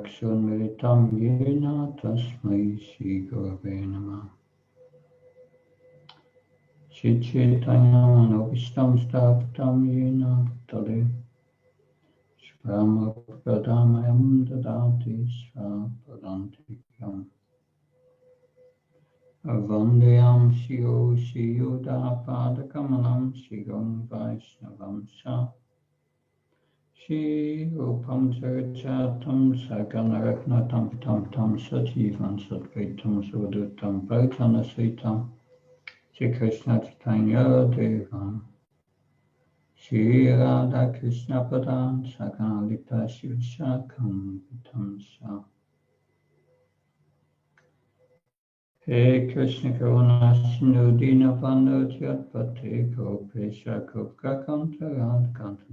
चक्षुन्मिलितं येन तस्मै श्रीगुरवे नमः। श्रीचैतन्यमनोभीष्टं स्थापितं येन भूतले स्वयं ददाति स्वपदान्तिकम्। Vandeyam Shiyudapadakamalam Shigam Vaishnavam Sa Shri Rupam Jagajatam Saganaragnatam Vitam Tam Sajivan Sadvaitam Suvadutam Vaitana Sritam Shri Krishna Chaitanya Devam Shri Radha Krishna Padan Saganalita Shivashakam Vitam Sa. He Krishna Karuna Sindhu Dinabandhu Jyatpate Gopesha Gopkakanta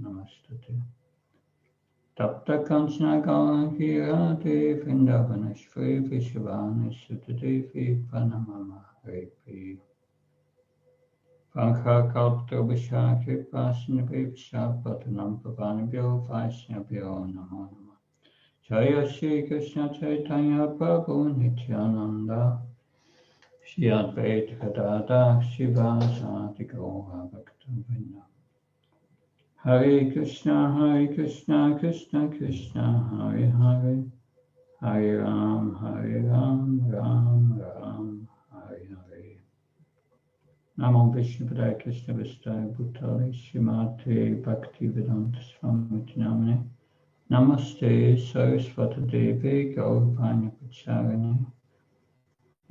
Namastate Tapta Kanchana Gauri Radhe Vrindavaneshwari Vishavani Sutadevi Pranamama Haripi Pankha Kalpta Vishakri Pasinavi Vishapatanam Pavanabhyo Vaishnavyo Namo Namo Jaya Shri Krishna Chaitanya Prabhu Nityananda Shri Advaita Gadadhar Shivasati Gaura Bhakta-vrinda. Hare Krishna Krishna Krishna Hare Hare, Hare Ram Ram Ram Hare Hare. Namo Vishnupadaya Krishna Vistaya Bhutale Srimate Bhaktivedanta Swami Namane Namaste Saraswati Devi Gauravani Pacharane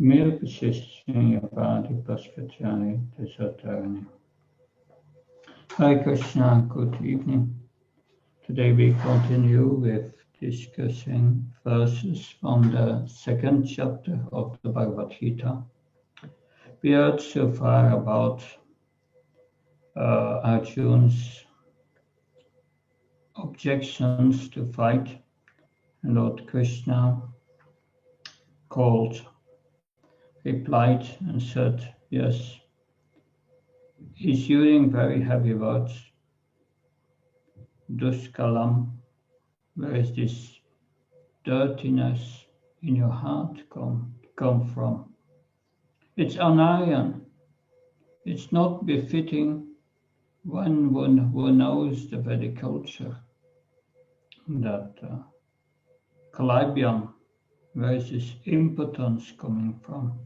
Nirvishishya Bhadi Paspachari Desatarani. Hare Krishna, good evening. Today we continue with discussing verses from the second chapter of the Bhagavad Gita. We heard so far about Arjuna's objections to fight, and Lord Krishna replied and said, yes, he's using very heavy words. Duskalam, where is this dirtiness in your heart come from? It's Anaryan. It's not befitting one who knows the Vedic culture. That Kalabhyam, where is this impotence coming from?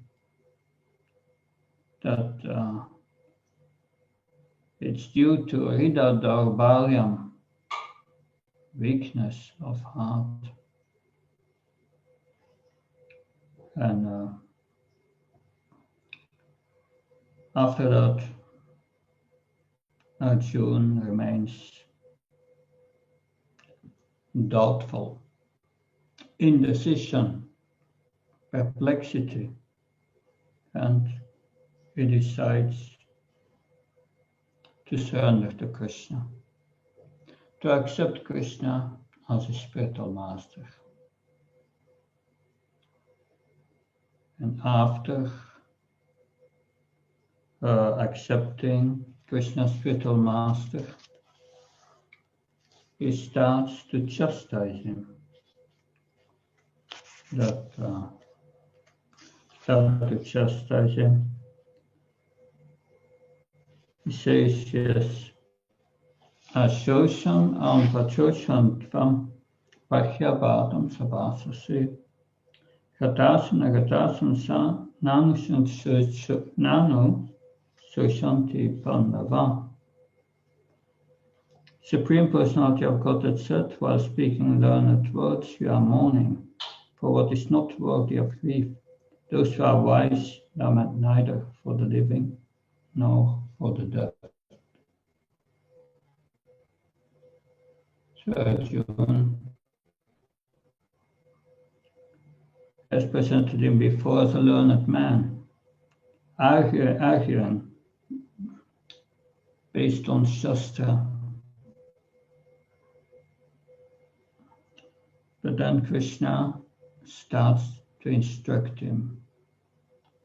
That it's due to Hridaya Daurbalyam, weakness of heart. And after that, Arjuna remains doubtful, indecision, perplexity, and he decides to surrender to Krishna, to accept Krishna as a spiritual master. And after accepting Krishna's spiritual master, he starts to chastise him. He says, yes, Ashosham Ampachoshan Tvam Bhahyabhadam Sabhasase Gatasana Sa Nanu Soshanti Pandava. Supreme Personality of Godhead said, while speaking learned words, you are mourning for what is not worthy of grief. Those who are wise lament neither for the living nor for the dead. So Arjuna has presented him before as a learned man, arguing based on Shastra. But then Krishna starts to instruct him.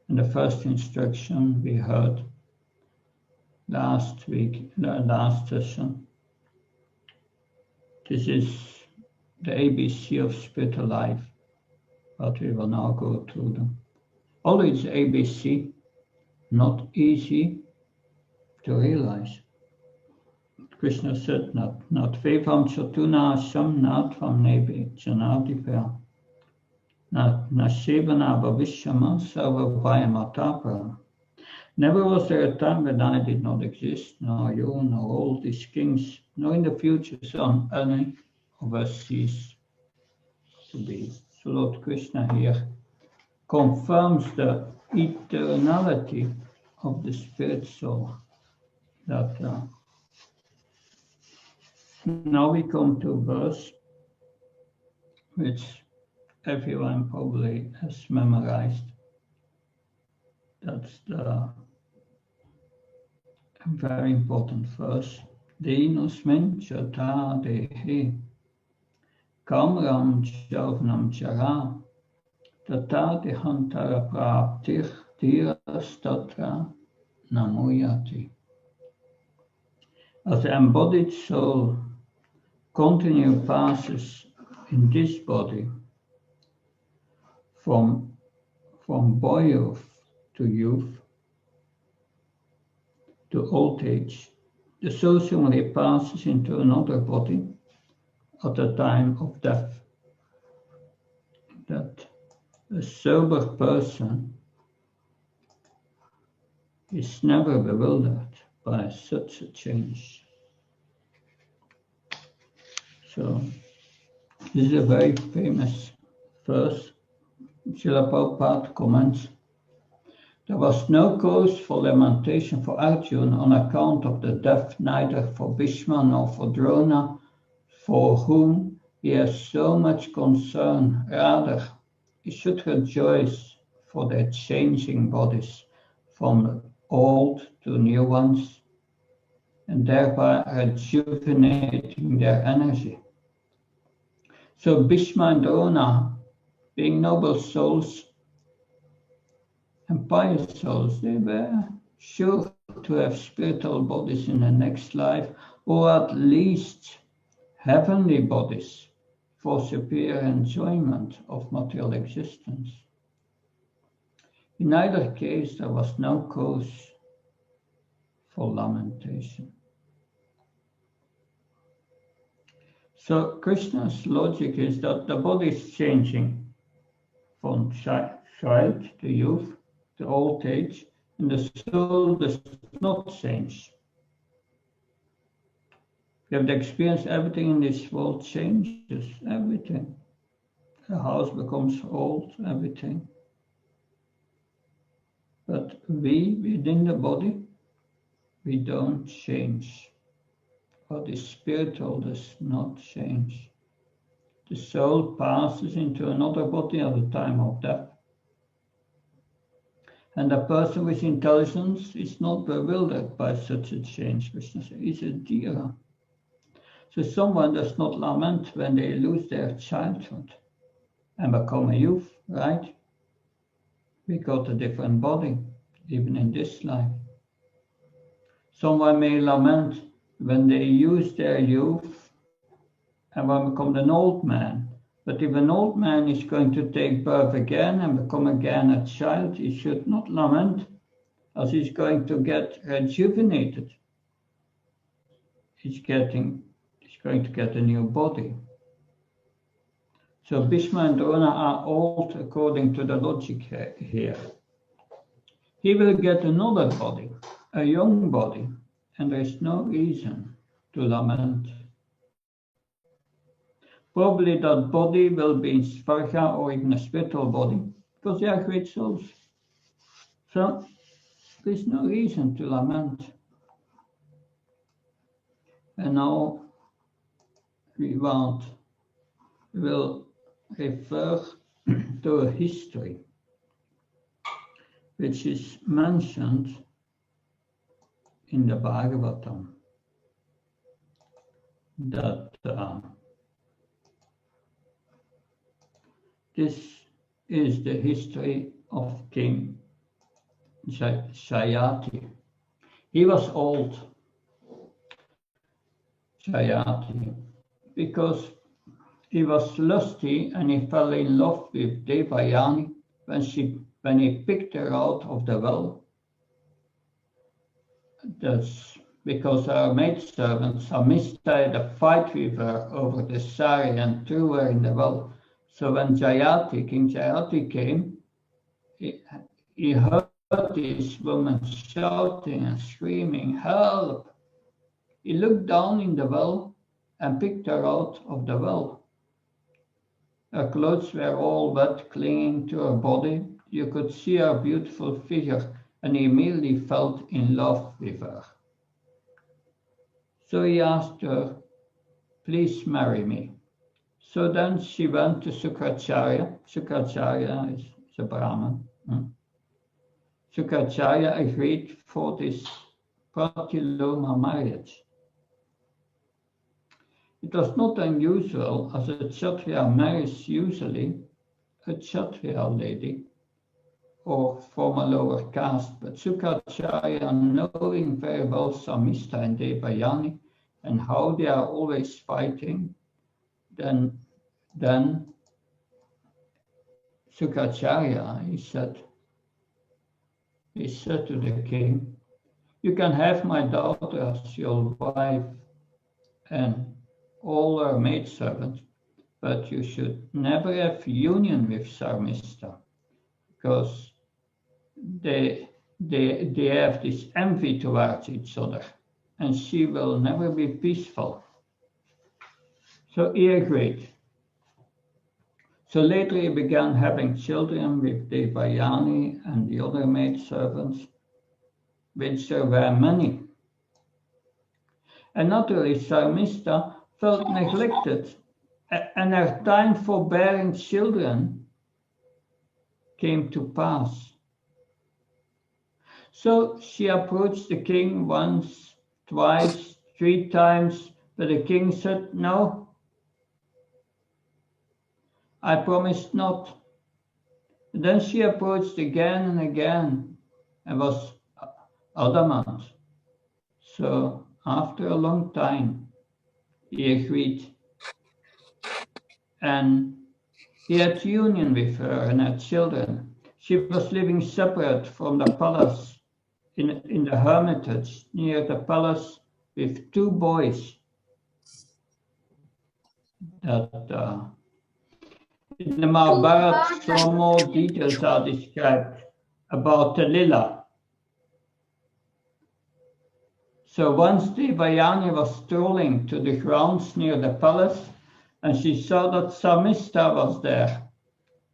And the first instruction we heard last session. This is the ABC of spiritual life, but we will now go through them. Although it's ABC, not easy to realize. Krishna said, not vevam chatuna asham nat vam nebe janadipya, nat nashevana bhavishama sarva vayamatapara. Never was there a time when Dana did not exist, nor you, nor all these kings, nor in the future son any of us cease to be. So Lord Krishna here confirms the eternality of the spirit soul. That now we come to a verse which everyone probably has memorized. That's the very important verse. Deinusmin chata dehi kamram javnam chara tata dehantara praptir tirastatra namuyati. As the embodied soul continually passes in this body from boyhood to youth to old age, the soul similarly passes into another body at the time of death. That a sober person is never bewildered by such a change. So, this is a very famous verse. Srila Prabhupada comments, there was no cause for lamentation for Arjuna on account of the death, neither for Bhishma nor for Drona, for whom he has so much concern. Rather, he should rejoice for their changing bodies from old to new ones, and thereby rejuvenating their energy. So Bhishma and Drona, being noble souls and pious souls, they were sure to have spiritual bodies in the next life, or at least heavenly bodies for superior enjoyment of material existence. In either case, there was no cause for lamentation. So Krishna's logic is that the body is changing from child to youth to old age, and the soul does not change. You have to experience everything in this world changes, everything. The house becomes old, everything. But we, within the body, we don't change. What is spiritual does not change. The soul passes into another body at the time of death. And a person with intelligence is not bewildered by such a change. Krishna says, he's a dhira. So someone does not lament when they lose their childhood and become a youth, right? We got a different body, even in this life. Someone may lament when they use their youth and will become an old man. But if an old man is going to take birth again and become again a child, he should not lament, as he's going to get rejuvenated. He's going to get a new body. So Bhishma and Drona are old according to the logic here. He will get another body, a young body, and there is no reason to lament. Probably that body will be in Svarga or even a spiritual body, because they are great souls. So there is no reason to lament. And now we will refer to a history which is mentioned in the Bhagavatam, that this is the history of King Jayathi. He was old, Jayathi, because He was lusty and he fell in love with Devayani when he picked her out of the well. That's because her maidservant Samista had a fight with her over the sari and threw her in the well. So when King Jayathi came, he heard this woman shouting and screaming, "Help!" He looked down in the well and picked her out of the well. Her clothes were all wet, clinging to her body. You could see her beautiful figure, and he immediately fell in love with her. So he asked her, "Please marry me." So then she went to Sukracharya. Sukracharya is a Brahmin. Sukracharya agreed for this pratiloma marriage. It was not unusual, as a Kshatriya marries usually a Kshatriya lady or from a lower caste, but Sukracharya, knowing very well Samista and Devayani and how they are always fighting, then Sukracharya, he said to the king, "You can have my daughter as your wife and all her maidservants, but you should never have union with Samista, because they have this envy towards each other, and she will never be peaceful." So he agreed. So later he began having children with Devayani and the other maidservants, which there were many. And naturally Samista felt neglected, and her time for bearing children came to pass. So she approached the king once, twice, 3 times, but the king said, "No, I promised not." And then she approached again and again and was adamant. So after a long time, he agreed. And he had union with her and had children. She was living separate from the palace in the hermitage near the palace with 2 boys that in the Mahabharata some more details are described about the Lila. So once Devayani was strolling to the grounds near the palace, and she saw that Samista was there,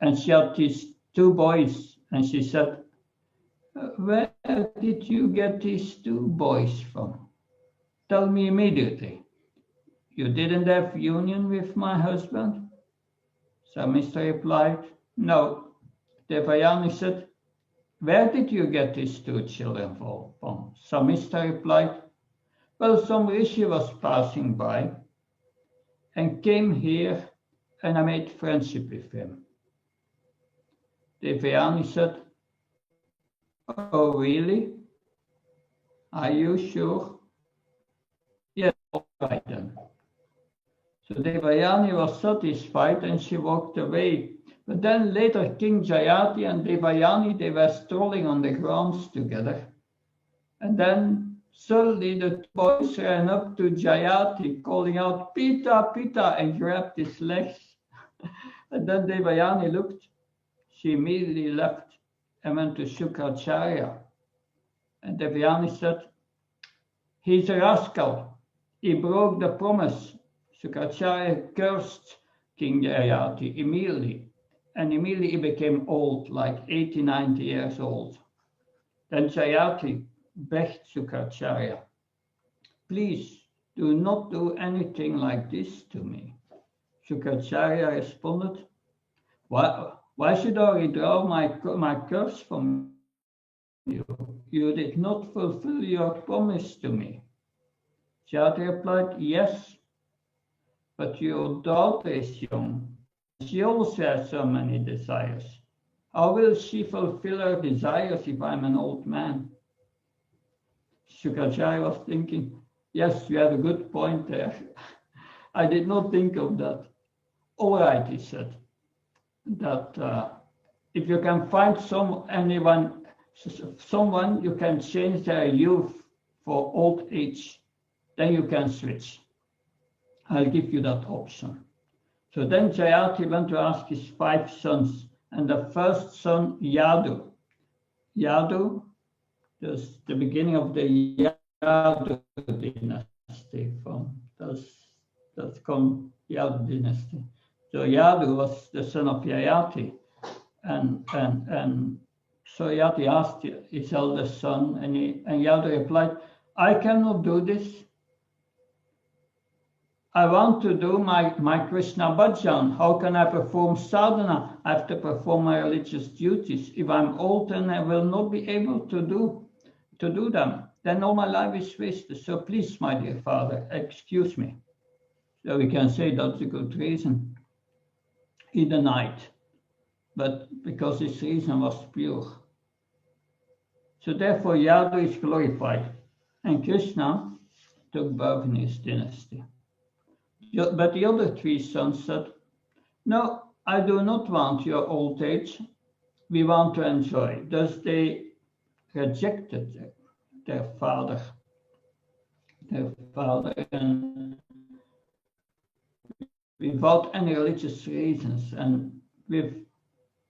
and she had these 2 boys, and she said, "Where did you get these 2 boys from? Tell me immediately. You didn't have union with my husband?" Samista replied, "No." Devayani said, "Where did you get these 2 children from?" Samista replied, "Well, some rishi was passing by and came here, and I made friendship with him." Devayani said, "Oh, really? Are you sure?" "Yes, all right then." So Devayani was satisfied and she walked away. But then later King Jayathi and Devayani, they were strolling on the grounds together. And then suddenly the boys ran up to Jayathi, calling out, "Pita, Pita," and grabbed his legs. And then Devayani looked. She immediately left and went to Shukracharya. And Devayani said, "He's a rascal. He broke the promise." Shukracharya cursed King Jayathi immediately, and immediately he became old, like 80, 90 years old. Then Jayathi begged Shukracharya, "Please do not do anything like this to me." Shukracharya responded, Why should I withdraw my curse from you? You did not fulfill your promise to me." Jayathi replied, "Yes, but your daughter is young. She also has so many desires. How will she fulfill her desires if I'm an old man?" Shukracharya was thinking, "Yes, you have a good point there. I did not think of that. all right, he said, that if you can find someone you can change their youth for old age, then you can switch. I'll give you that option. So then Jayathi went to ask his 5 sons, and the first son, Yadu. Yadu, that's the beginning of the Yadu dynasty. That's come Yadu dynasty. So Yadu was the son of Jayathi, and so Jayathi asked his eldest son, and Yadu replied, "I cannot do this. I want to do my Krishna bhajan. How can I perform sadhana? I have to perform my religious duties. If I'm old and I will not be able to do them, then all my life is wasted. So please, my dear father, excuse me." So we can say that's a good reason. He denied, but because his reason was pure. So therefore Yadu is glorified, and Krishna took birth in his dynasty. But the other 3 sons said, "No, I do not want your old age. We want to enjoy." Thus they rejected their father, and without any religious reasons and with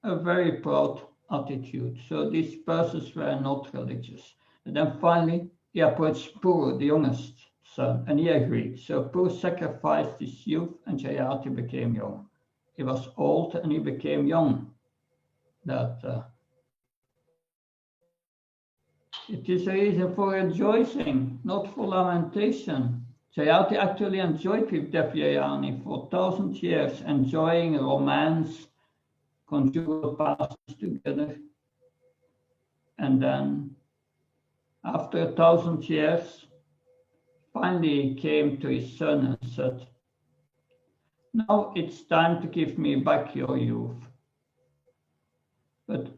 a very proud attitude. So these persons were not religious. And then finally he approached Puru, the youngest son, and he agreed. So Puru sacrificed his youth, and Jayathi became young. He was old and he became young. It is a reason for rejoicing, not for lamentation. Jayathi actually enjoyed with Devyayani for 1,000 years, enjoying romance, conjugal passions together. And then, after 1,000 years, finally he came to his son and said, "Now it's time to give me back your youth." But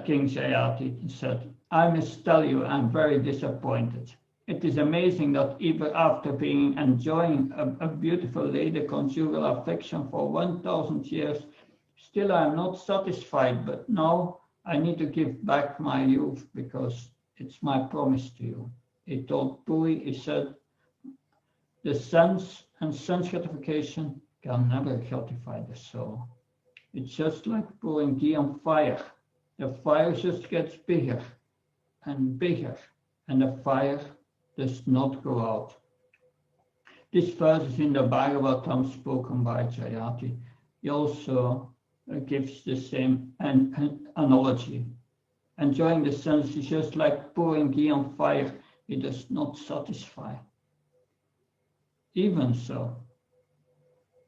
King Jayathi said, "I must tell you, I'm very disappointed. It is amazing that even after being enjoying a beautiful lady conjugal affection for 1,000 years, still I am not satisfied, but now I need to give back my youth because it's my promise to you." He told Puri, he said, "The sense and sense gratification can never gratify the soul. It's just like pouring ghee on fire. The fire just gets bigger and bigger, and the fire does not go out." This verse is in the Bhagavatam spoken by Jayathi. He also gives the same analogy. Enjoying the sense is just like pouring ghee on fire. It does not satisfy. Even so,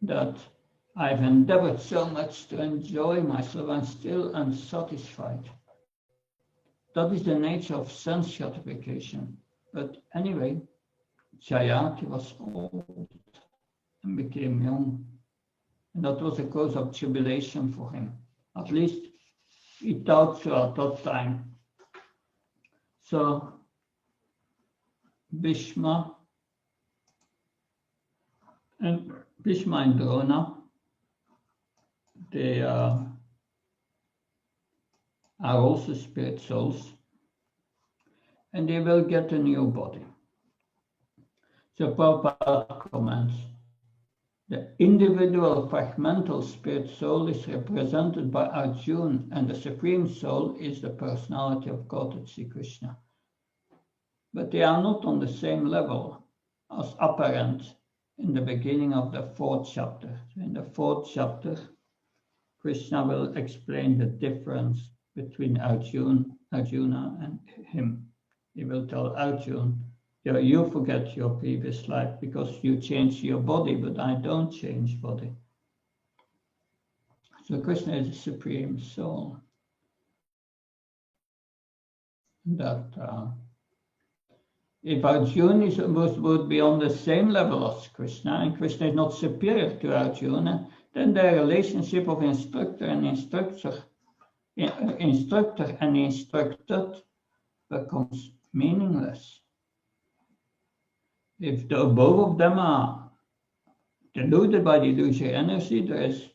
that I've endeavored so much to enjoy myself and still unsatisfied. That is the nature of sense gratification. But anyway, Jayathi was old and became young. And that was a cause of jubilation for him. At least he thought so at that time. So Bhishma and Drona, they are also spirit souls, and they will get a new body. So Prabhupada comments, the individual fragmental spirit soul is represented by Arjuna, and the Supreme Soul is the personality of God, Sri Krishna. But they are not on the same level as apparent in the beginning of the 4th chapter. So in the 4th chapter, Krishna will explain the difference between Arjuna and him. He will tell Arjuna, you forget your previous life because you change your body, but I don't change body. So Krishna is the Supreme Soul. That if Arjuna would be on the same level as Krishna, and Krishna is not superior to Arjuna, then the relationship of instructor and instructed becomes meaningless. If both of them are deluded by the illusory energy, there is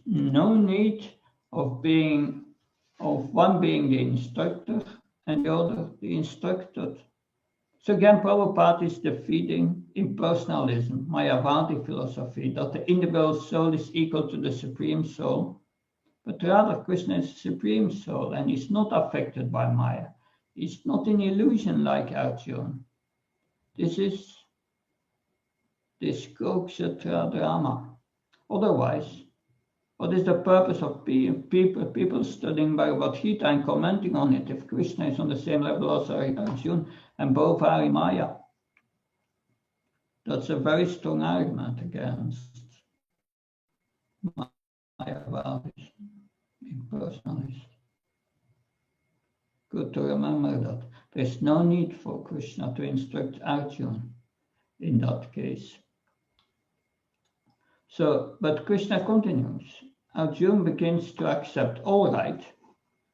no need of one being the instructor and the other the instructed. So again, Prabhupada is defeating impersonalism, Mayavadi philosophy, that the individual soul is equal to the Supreme Soul, but rather Krishna is the Supreme Soul and is not affected by Maya. He's not in illusion like Arjuna. This is this Kurukshetra drama. Otherwise, what is the purpose of people studying Bhagavad Gita and commenting on it if Krishna is on the same level as Arjuna and both are in Maya? That's a very strong argument against Mayavadis, impersonalists. Good to remember that. There's no need for Krishna to instruct Arjuna in that case. So, but Krishna continues. Arjuna begins to accept, all right,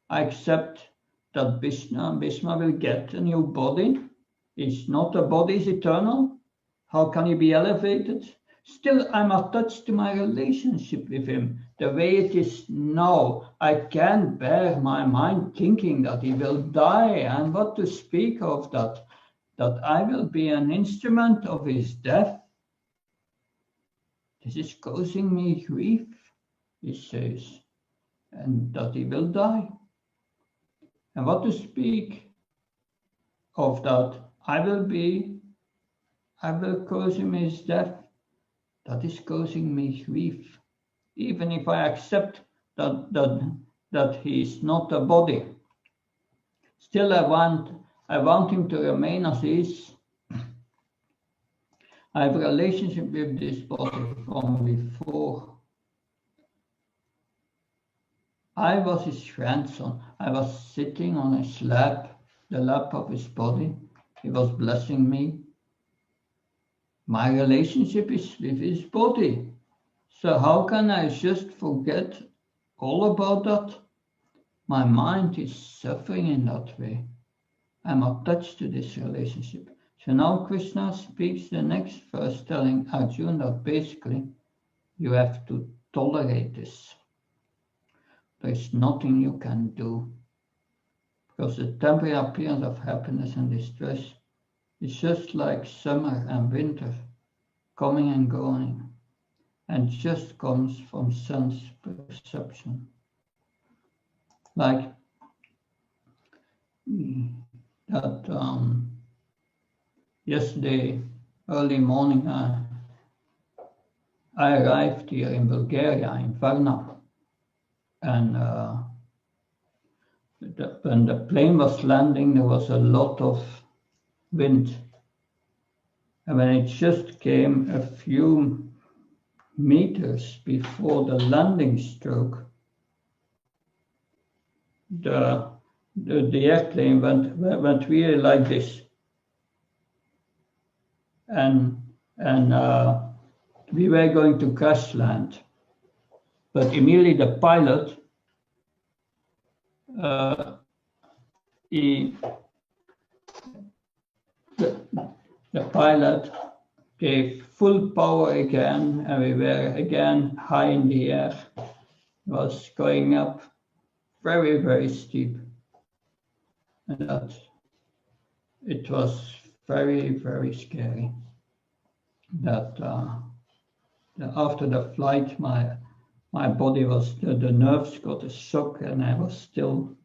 I accept that Bhishma will get a new body. It's not a body is eternal. How can he be elevated? Still, I'm attached to my relationship with him. The way it is now, I can't bear my mind thinking that he will die, and what to speak of that I will be an instrument of his death. This is causing me grief, he says, and that he will die. And what to speak of that I will cause him his death. That is causing me grief. Even if I accept that he is not a body, still I want him to remain as he is. I have a relationship with this body from before. I was his grandson. I was sitting on his lap, the lap of his body. He was blessing me. My relationship is with his body. So how can I just forget all about that? My mind is suffering in that way. I'm attached to this relationship. So now Krishna speaks the next verse telling Arjuna that basically you have to tolerate this. There's nothing you can do. Because the temporary appearance of happiness and distress is just like summer and winter, coming and going, and just comes from sense perception. Like that yesterday, early morning, I arrived here in Bulgaria, in Varna, and when the plane was landing, there was a lot of wind. And when it just came a few meters before the landing stroke, the airplane went really like this. And we were going to crash land. But immediately the pilot, the pilot gave full power again, and we were again high in the air. It was going up very, very steep. And that it was very, very scary. That after the flight, my body was, the nerves got a shock, and I was still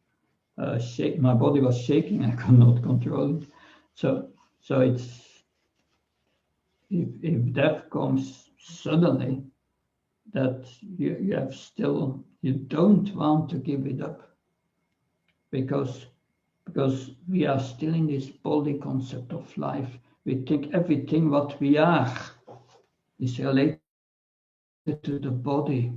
shaking. My body was shaking. I could not control it. So it's, if death comes suddenly, that you don't want to give it up, because we are still in this body concept of life. We think everything what we are is related to the body,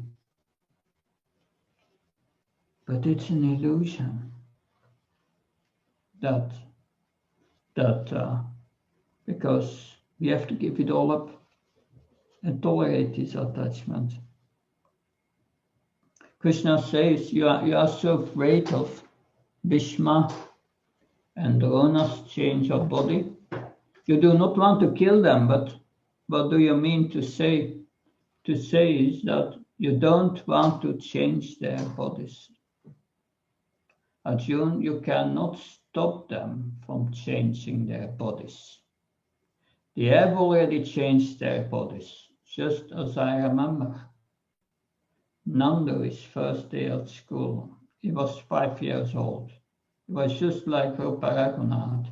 but it's an illusion. That because we have to give it all up and tolerate this attachment. Krishna says, you are so afraid of Bhishma and Drona's change of body, You do not want to kill them, but what do you mean to say? To say is that you don't want to change their bodies. Arjun, you cannot stop them from changing their bodies. They have already changed their bodies, just as I remember. Nandu, his first day at school, he was 5 years old. He was just like Rupa Raghunath,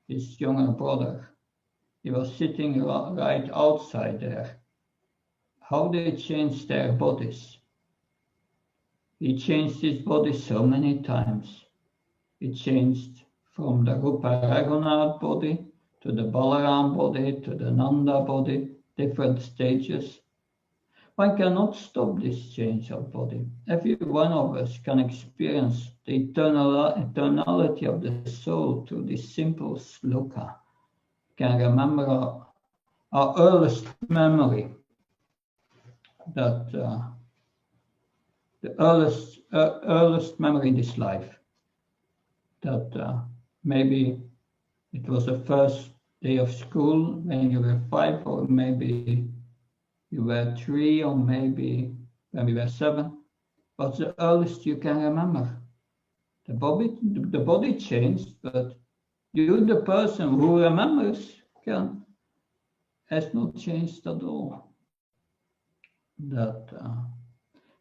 his younger brother. He was sitting right outside there. How they changed their bodies. He changed his body so many times. He changed from the Rupa Raghunath body to the Balaram body to the Nanda body, different stages. One cannot stop this change of body. Every one of us can experience the eternality of the soul through this simple sloka. Can remember our earliest memory, that the earliest memory in this life, that maybe it was the first day of school when you were 5, or maybe you were 3, or maybe when we were 7. What's the earliest you can remember? The body changed, but you, the person who remembers, has not changed at all. That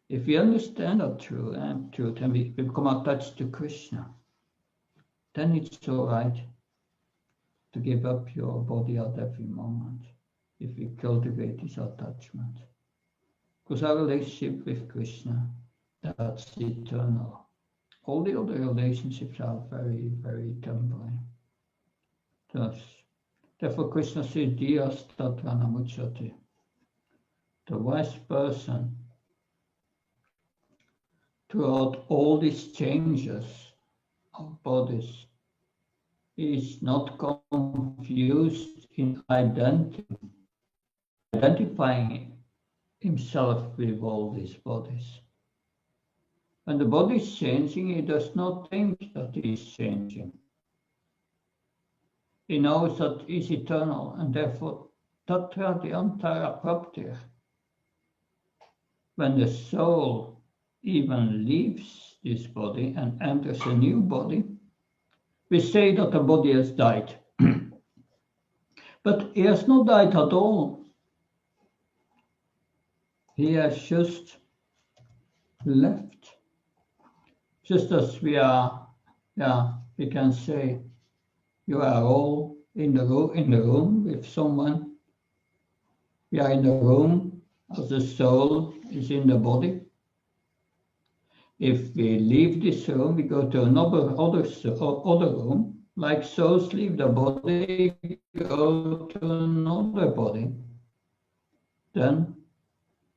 if we understand that truth and we become attached to Krishna, then it's all right to give up your body at every moment if we cultivate this attachment. Because our relationship with Krishna, that's eternal. All the other relationships are very, very temporary. Therefore Krishna says, Diyas tatra namuchyate. The wise person, throughout all these changes of bodies, is not confused in identifying himself with all these bodies. When the body is changing, he does not think that he is changing. He knows that he is eternal, and therefore tatra diantara praptir. When the soul even leaves this body and enters a new body, we say that the body has died. But he has not died at all. He has just left. Just as we are, we can say, you are all in the room with someone. We are in the room as the soul is in the body. If we leave this room, we go to other room. Like souls leave the body, go to another body. Then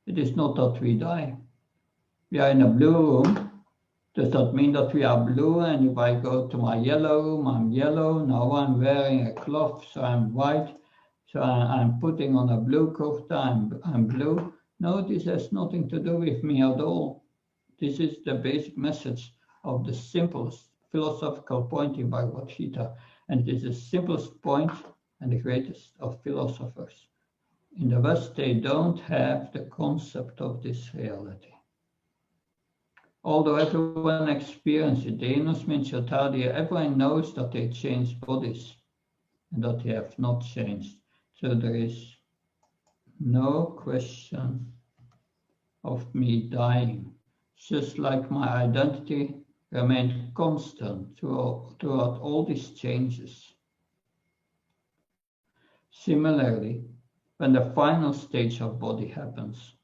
it is not that we die. We are in a blue room. Does that mean that we are blue? And if I go to my yellow room, I'm yellow. Now I'm wearing a cloth, so I'm white. So I'm putting on a blue kurta, I'm blue. No, this has nothing to do with me at all. This is the basic message of the simplest philosophical point in Bhagavad Gita. And it is the simplest point and the greatest of philosophers. In the West, they don't have the concept of this reality. Although everyone experiences it, everyone knows that they change bodies and that they have not changed. So there is no question of me dying. Just like my identity remained constant throughout all these changes. Similarly, when the final stage of body happens,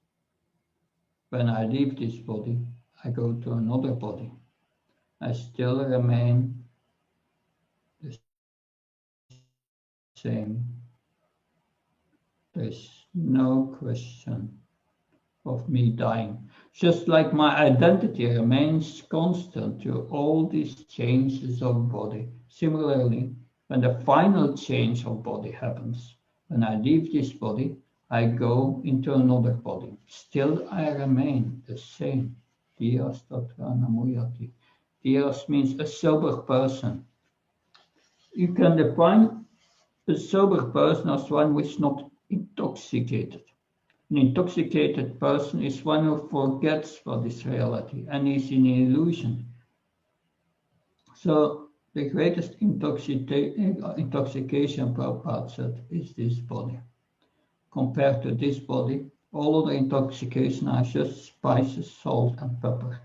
when I leave this body, I go to another body. I still remain the same. There's no question of me dying. Just like my identity remains constant through all these changes of body. Similarly, when the final change of body happens, when I leave this body, I go into another body. Still I remain the same. Diyas tatra namuyati. Diyas means a sober person. You can define A sober person is one who is not intoxicated. An intoxicated person is one who forgets what is reality and is in illusion. So the greatest intoxication, Prabhupada said, is this body. Compared to this body, all other intoxication are just spices, salt, and pepper.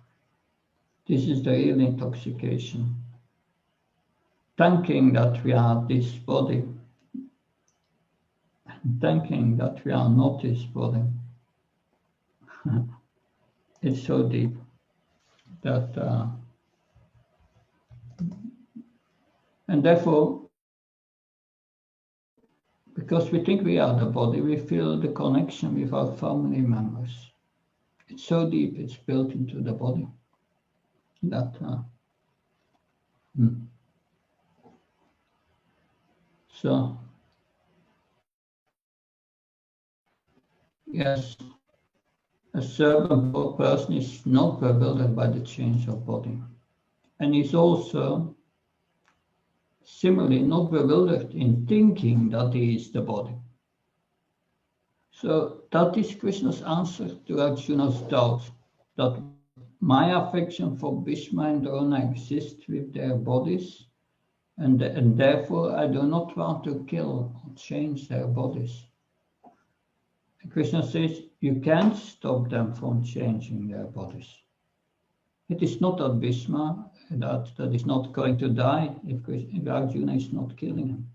This is the real intoxication. Thinking that we are this body, thinking that we are not this body, it's so deep that, and therefore, because we think we are the body, we feel the connection with our family members. It's so deep, it's built into the body that. So, yes, a servant person is not bewildered by the change of body, and is also similarly not bewildered in thinking that he is the body. So that is Krishna's answer to Arjuna's doubt that my affection for Bhishma and Drona exists with their bodies, and therefore I do not want to kill or change their bodies. And Krishna says you can't stop them from changing their bodies. It is not that Bhishma that is not going to die if Arjuna is not killing him.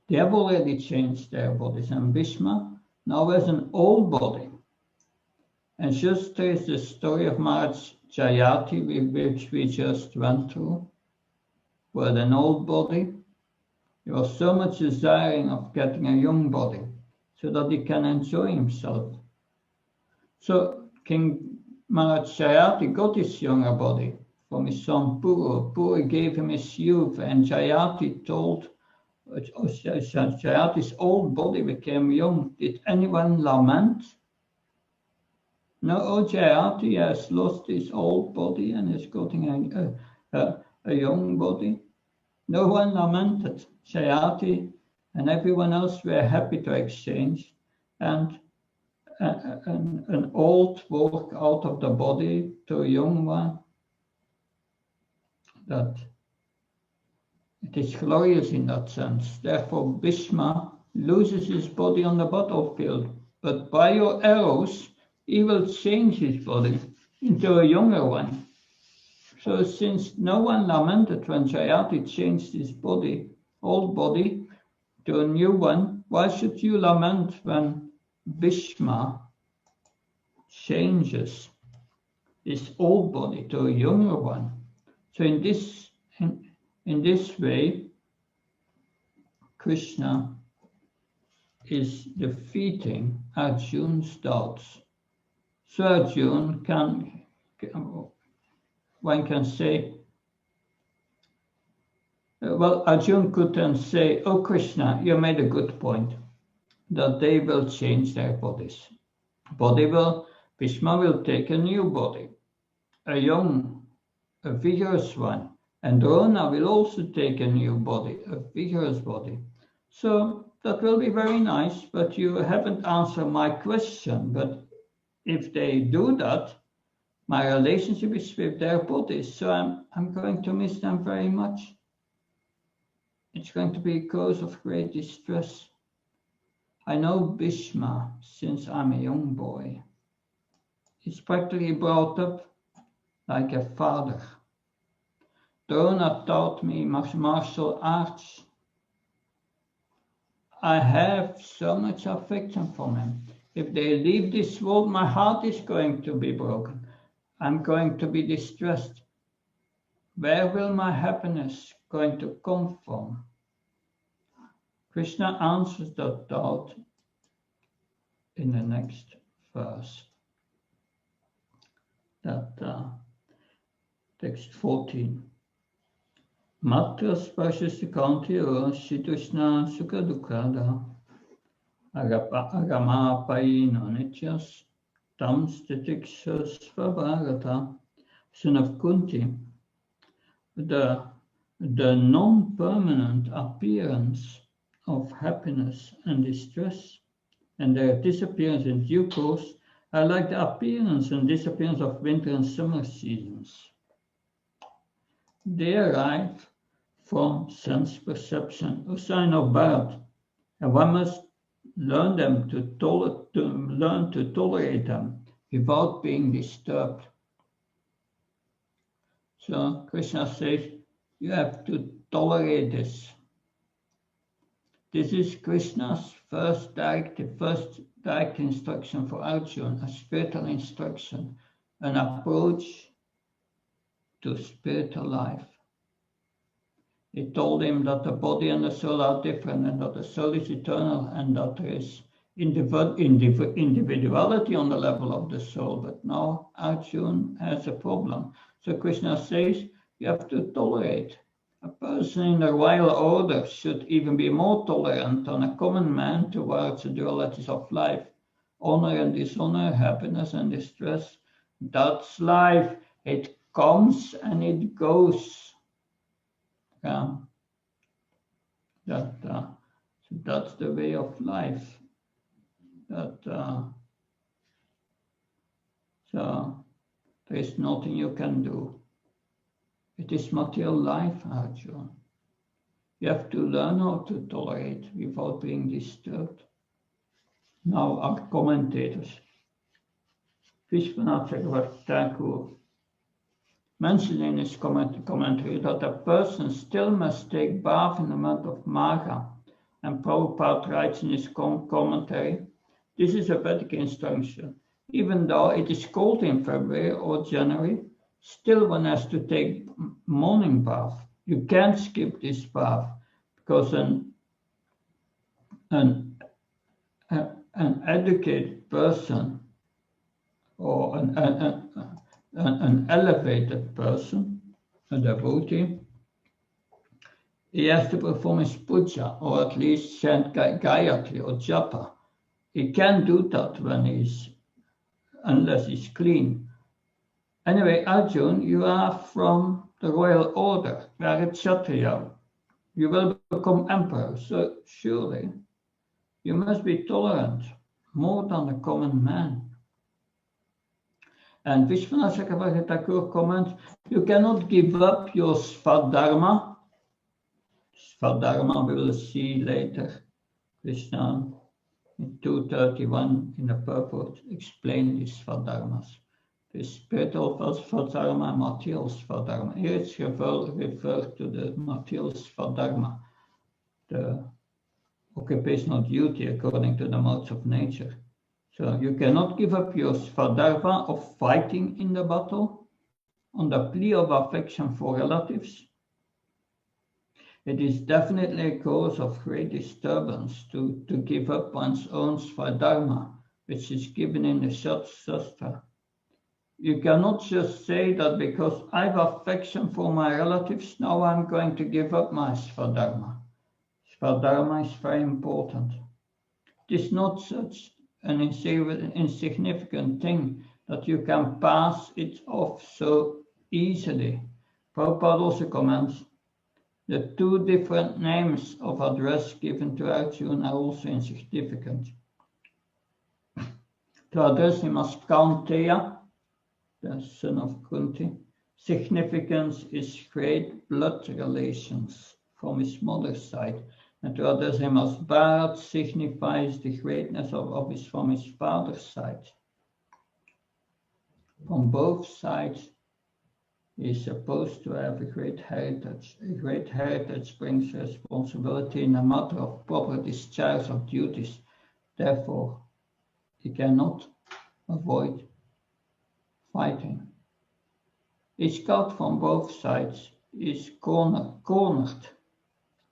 They have already changed their bodies, and Bhishma now has an old body. And just there is the story of Maharaj Jayathi, which we just went through, who had an old body. He was so much desiring of getting a young body so that he can enjoy himself. So King Maharaj Jayathi got his younger body from his son Puru. Puru gave him his youth, and Jayathi told Jayathi's old body became young. Did anyone lament? No, Jayati has lost his old body and is getting a young body. No one lamented. Jayati and everyone else were happy to exchange, and an old walk out of the body to a young one. That it is glorious in that sense. Therefore, Bhishma loses his body on the battlefield, but by your arrows, he will change his body into a younger one. So since no one lamented when Jayati changed his body, old body, to a new one, why should you lament when Bhishma changes his old body to a younger one? So in this way, Krishna is defeating Arjuna's doubts. So Arjuna one can say, well, Arjuna could then say, oh Krishna, you made a good point, that they will change their bodies. Bhishma will take a new body, a young, a vigorous one, and Drona will also take a new body, a vigorous body. So that will be very nice, but you haven't answered my question. But if they do that, my relationship is with their bodies, so I'm going to miss them very much. It's going to be a cause of great distress. I know Bhishma since I'm a young boy. He's practically brought up like a father. Drona taught me martial arts. I have so much affection for him. If they leave this world, my heart is going to be broken. I'm going to be distressed. Where will my happiness going to come from? Krishna answers that doubt in the next verse. That text 14. Matra spashasya kantyo shitushna sukha dukkada agama payino nityas tam stitikshasva bharata. Son of Kunti, the the non-permanent appearance of happiness and distress, and their disappearance in due course are like the appearance and disappearance of winter and summer seasons. They arrive from sense perception, a sign of Bharat, and one must learn to tolerate them without being disturbed. So Krishna says, you have to tolerate this. This is Krishna's first direct instruction for Arjuna, a spiritual instruction, an approach to spiritual life. He told him that the body and the soul are different, and that the soul is eternal, and that there is individuality on the level of the soul. But now Arjuna has a problem. So Krishna says, you have to tolerate. A person in the royal order should even be more tolerant than a common man towards the dualities of life. Honor and dishonor, happiness and distress. That's life. It comes and it goes. So that's the way of life. So there is nothing you can do. It is material life, Arjuna. You have to learn how to tolerate without being disturbed. Now our commentators. Vishwanath Chakravarti Thakur mentioned in his commentary that a person still must take bath in the month of Magha, and Prabhupada writes in his commentary, this is a Vedic instruction. Even though it is cold in February or January, still one has to take morning bath. You can't skip this bath because an educated person or an elevated person, a devotee, he has to perform his puja or at least chant Gayatri or Japa. He can't do that unless he's clean. Anyway, Arjuna, you are from the royal order, you are a Kshatriya. You will become emperor, so surely you must be tolerant, more than a common man. And Vishwanath Chakravarti Thakur comments, you cannot give up your Svadharma. Svadharma we will see later. Krishna in 231 in the purport explained these Svadharmas. The spiritual Svadharma and material Svadharma. Here it's referred to the material Svadharma, the occupational duty according to the modes of nature. So you cannot give up your Svadharma of fighting in the battle on the plea of affection for relatives. It is definitely a cause of great disturbance to give up one's own Svadharma, which is given in the Shastra. You cannot just say that because I have affection for my relatives, now I'm going to give up my Svadharma. Svadharma is very important. It is not such an insignificant thing that you can pass it off so easily. Prabhupada also comments, the two different names of address given to Arjuna are also insignificant. To address him as Kaunteya, the son of Kunti, significance is great blood relations from his mother's side. And to address him as Bharat signifies the greatness from his father's side. From both sides, he is supposed to have a great heritage. A great heritage brings responsibility in the matter of proper discharge of duties. Therefore, he cannot avoid fighting. Each card from both sides is cornered.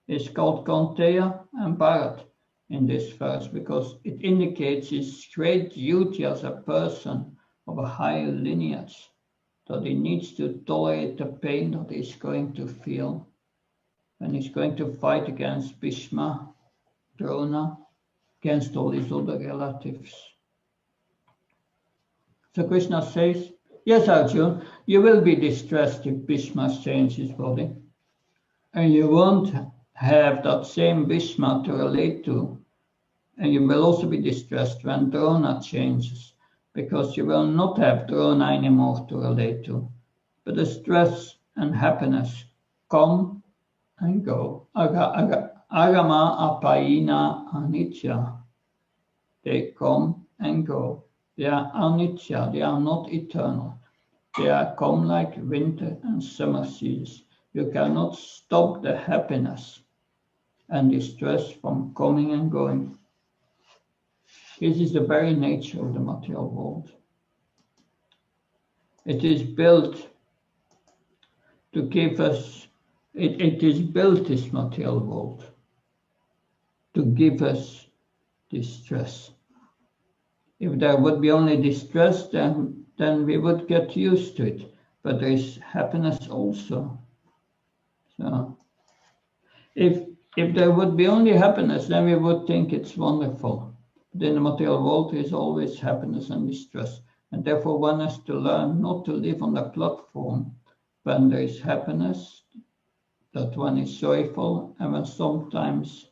Is called Kaunteya and Bharat in this verse because it indicates his great duty as a person of a higher lineage, that he needs to tolerate the pain that he's going to feel when he's going to fight against Bhishma, Drona, against all his other relatives. So Krishna says, yes, Arjuna, you will be distressed if Bhishma changes his body. and you won't have that same Bhishma to relate to. And you will also be distressed when Drona changes, because you will not have Drona anymore to relate to. But the stress and happiness come and go. Agama apaina anicca. They come and go. They are anicca, they are not eternal. They are come like winter and summer seasons. You cannot stop the happiness and distress from coming and going. This is the very nature of the material world. It is built to give us, it is built, this material world, to give us distress. If there would be only distress, then we would get used to it. But there is happiness also. So if there would be only happiness, then we would think it's wonderful. But in the material world, there is always happiness and distress. And therefore, one has to learn not to live on the platform when there is happiness, that one is joyful, and when sometimes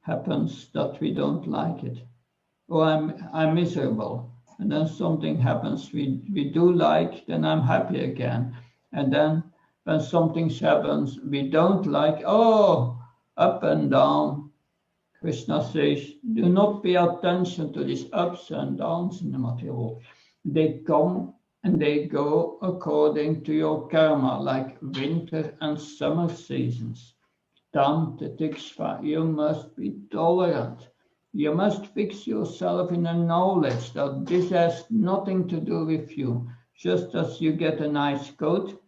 happens that we don't like it. Or I'm miserable, and then something happens we do like, then I'm happy again. And then when something happens we don't like, oh, up and down. Krishna says, do not pay attention to these ups and downs in the material world. They come and they go according to your karma, like winter and summer seasons. Tam titikshva, you must be tolerant. You must fix yourself in the knowledge that this has nothing to do with you. Just as you get a nice coat,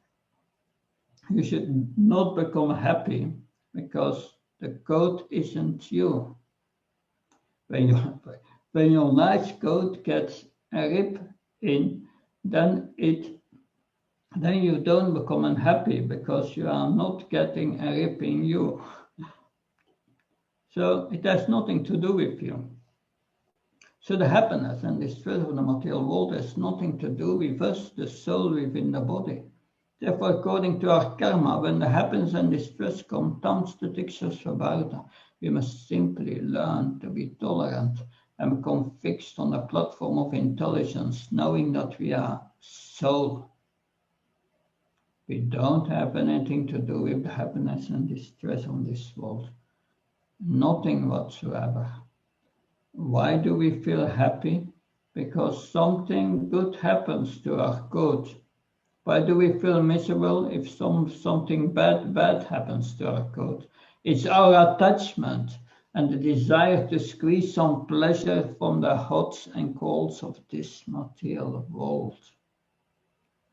you should not become happy because the coat isn't you. When your nice coat gets a rip in, then you don't become unhappy because you are not getting a rip in you. So it has nothing to do with you. So the happiness and distress of the material world has nothing to do with us, the soul within the body. Therefore, according to our karma, when the happiness and distress come, we must simply learn to be tolerant and become fixed on the platform of intelligence, knowing that we are soul. We don't have anything to do with the happiness and distress on this world. Nothing whatsoever. Why do we feel happy? Because something good happens to our coat. Why do we feel miserable if something bad happens to our coat? It's our attachment and the desire to squeeze some pleasure from the hots and colds of this material world.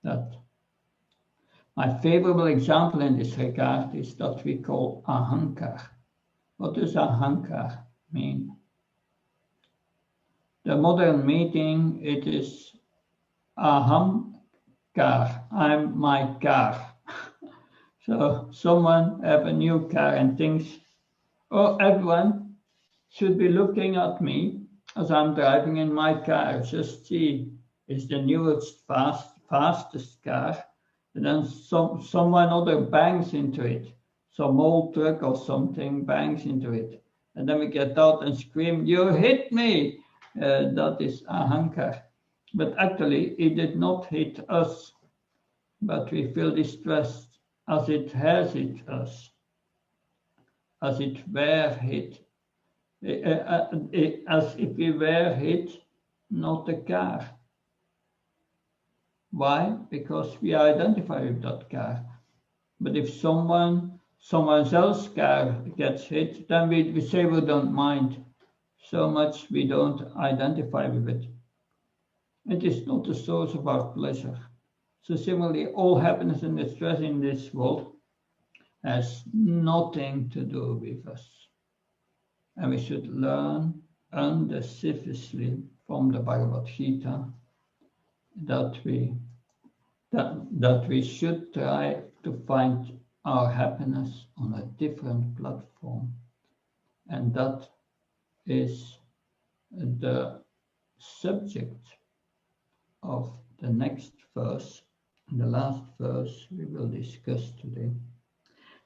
That my favorable example in this regard is that we call ahankar. What does ahankar mean? The modern meaning, it is aham car, I'm my car. So someone have a new car and thinks, oh, everyone should be looking at me as I'm driving in my car. Just see, it's the newest, fastest car. And then someone other bangs into it. Some old truck or something bangs into it. And then we get out and scream, you hit me. That is ahankar. But actually, it did not hit us. But we feel distressed as it has hit us. As it were hit. As if we were hit, not the car. Why? Because we identify with that car. But if someone else's car gets hit, then we say we don't mind. So much we don't identify with it. It is not the source of our pleasure. So similarly, all happiness and distress in this world has nothing to do with us. And we should learn undeceivably from the Bhagavad Gita that we should try to find our happiness on a different platform. And that is the subject of the next verse, the last verse we will discuss today.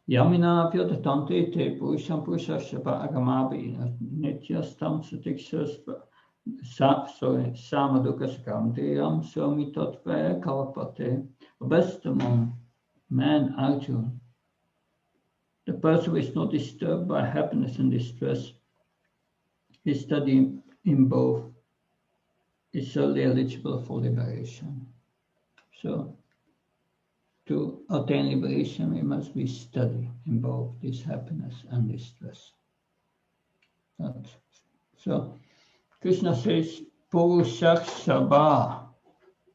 Yamina Vyodatanti te Purusham Purushashaba Agamabi Nityastam Sutikshas Samadukaskamdiyam Somitotve Kalapate. Best among man Arjuna, the person who is not disturbed by happiness and distress, is studying in both, is solely eligible for liberation. So, to attain liberation, we must be study in both this happiness and distress. So, Krishna says, Purushakshaba,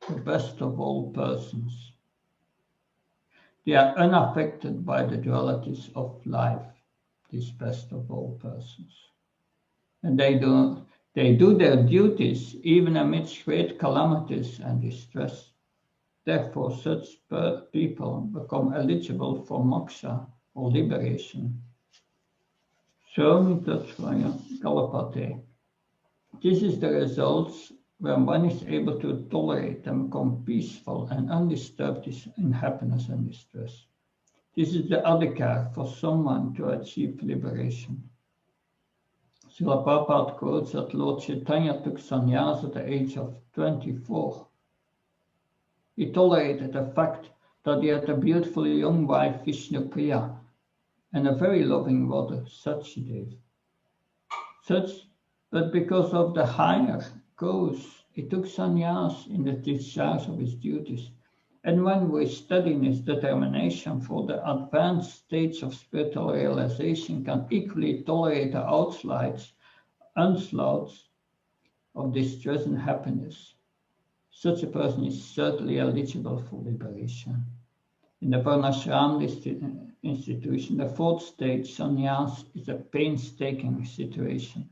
the best of all persons. They are unaffected by the dualities of life, this best of all persons. And they do their duties even amidst great calamities and distress. Therefore, such people become eligible for moksha or liberation. So, kalapate. This is the result when one is able to tolerate and become peaceful and undisturbed in happiness and distress. This is the adhikar for someone to achieve liberation. Srila Prabhupada quotes that Lord Chaitanya took sannyas at the age of 24. He tolerated the fact that he had a beautiful young wife, Vishnupriya, and a very loving mother, Sachidev. But because of the higher goals, he took sannyas in the discharge of his duties. And when we study his determination for the advanced stage of spiritual realization, can equally tolerate the onslaughts of distress and happiness, such a person is certainly eligible for liberation. In the Varnashram institution, the fourth stage, sannyas, is a painstaking situation.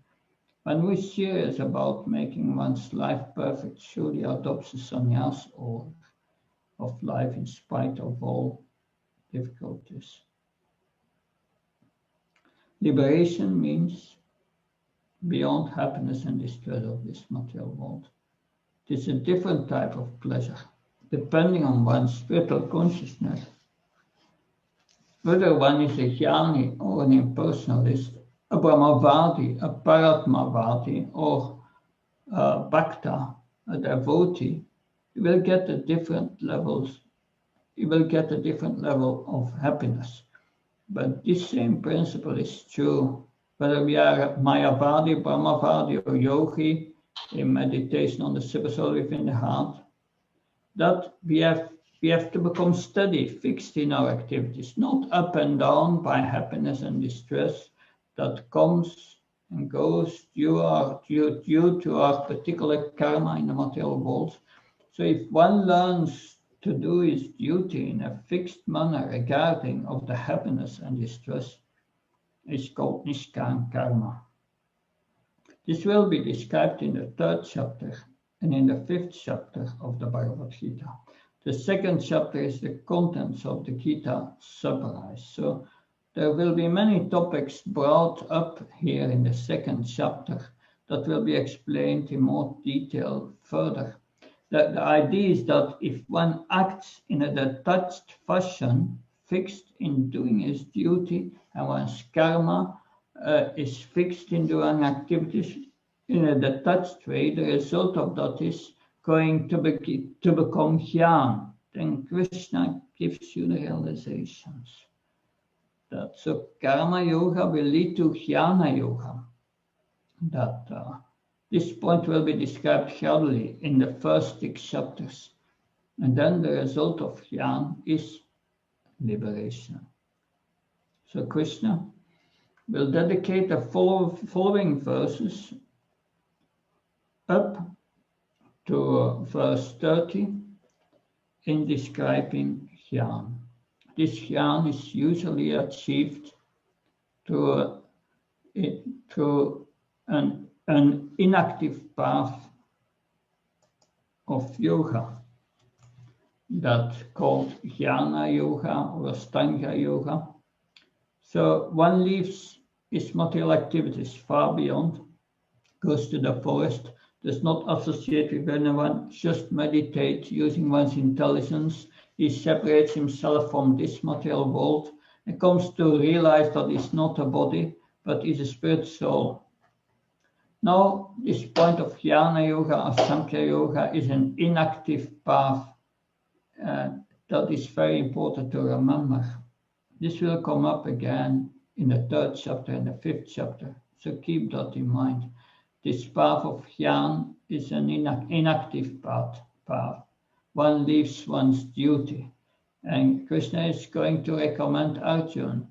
When we're serious about making one's life perfect, surely adopts the sannyas order of life in spite of all difficulties. Liberation means beyond happiness and distress of this material world. It is a different type of pleasure, depending on one's spiritual consciousness. Whether one is a jnani or an impersonalist, a brahmavadi, a paratmavadi, or a bhakta, a devotee, you will get a different level of happiness. But this same principle is true whether we are mayavadi, brahmavadi, or yogi in meditation on the super soul within the heart. That we have to become steady, fixed in our activities, not up and down by happiness and distress that comes and goes due to our particular karma in the material world. So if one learns to do his duty in a fixed manner regarding of the happiness and distress, it's called Nishkan Karma. This will be described in the 3rd chapter and in the 5th chapter of the Bhagavad Gita. The 2nd chapter is the contents of the Gita summarized. So there will be many topics brought up here in the 2nd chapter that will be explained in more detail further. The idea is that if one acts in a detached fashion, fixed in doing his duty, and one's karma is fixed in doing activities in a detached way, the result of that is going to become jnana. Then Krishna gives you the realizations. So karma yoga will lead to jnana yoga. This point will be described gradually in the first 6 chapters. And then the result of jnana is liberation. So Krishna will dedicate the following verses up to verse 30 in describing jnana. This jnana is usually achieved through an inactive path of yoga, that's called jnana yoga or Astanga yoga. So one leaves his material activities far beyond, goes to the forest, does not associate with anyone, just meditate using one's intelligence. He separates himself from this material world It comes to realize that it's not a body, but is a spirit soul. Now, this point of Jnana Yoga or Sankhya Yoga is an inactive path. That is very important to remember. This will come up again in the 3rd chapter and the 5th chapter, so keep that in mind. This path of Jnana is an inactive path. One leaves one's duty. And Krishna is going to recommend Arjuna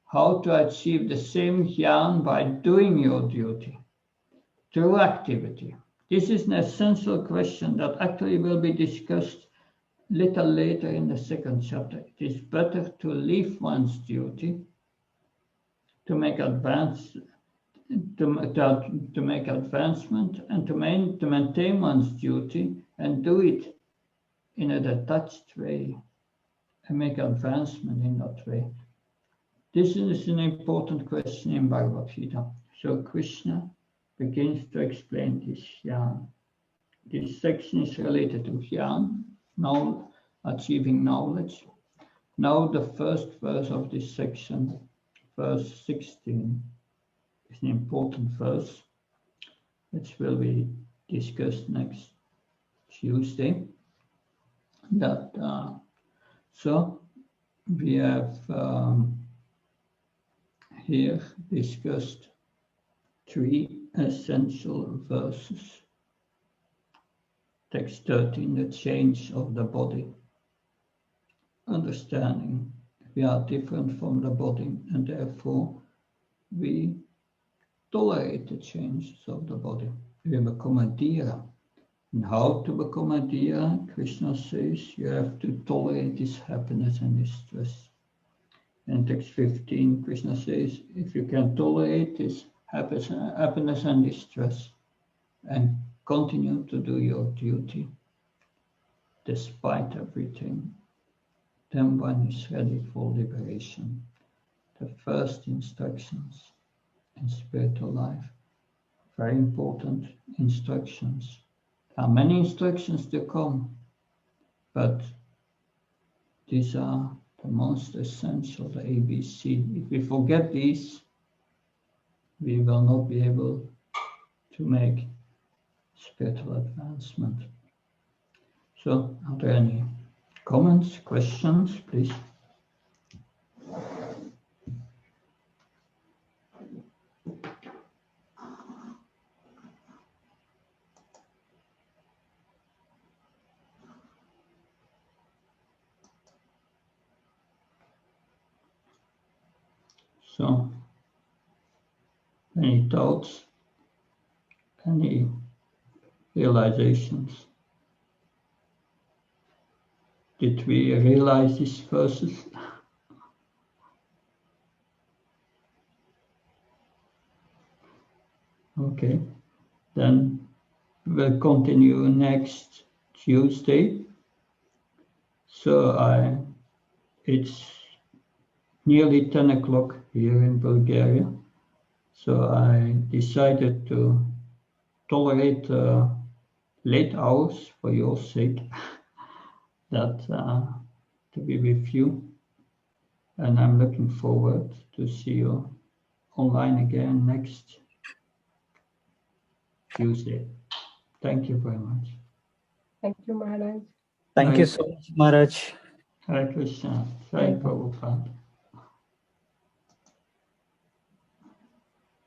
how to achieve the same Jnana by doing your duty, through activity. This is an essential question that actually will be discussed little later in the 2nd chapter. It is better to leave one's duty to make advancement and to maintain one's duty and do it in a detached way and make advancement in that way. This is an important question in Bhagavad Gita. So Krishna begins to explain this Jnana. This section is related to Jnana, now achieving knowledge. Now the first verse of this section, verse 16, is an important verse, which will be discussed next Tuesday. So we have here discussed 3 essential verses. Text 13, the change of the body. Understanding we are different from the body and therefore we tolerate the changes of the body. We become a dhira. And how to become a dhira? Krishna says you have to tolerate this happiness and this stress. In text 15, Krishna says if you can tolerate this happiness and distress and continue to do your duty despite everything, then one is ready for liberation. The first instructions in spiritual life, very important instructions. There are many instructions to come, but these are the most essential, the ABC. If we forget these, we will not be able to make spiritual advancement. So, are there any comments, questions, please? So, any thoughts, any realizations? Did we realize these verses? Okay, then we'll continue next Tuesday. So it's nearly 10 o'clock here in Bulgaria. So I decided to tolerate late hours for your sake, to be with you. And I'm looking forward to see you online again next Tuesday. Thank you very much. Thank you, Maharaj. Thank you so much, Maharaj. Hare Krishna. Jai Prabhupada.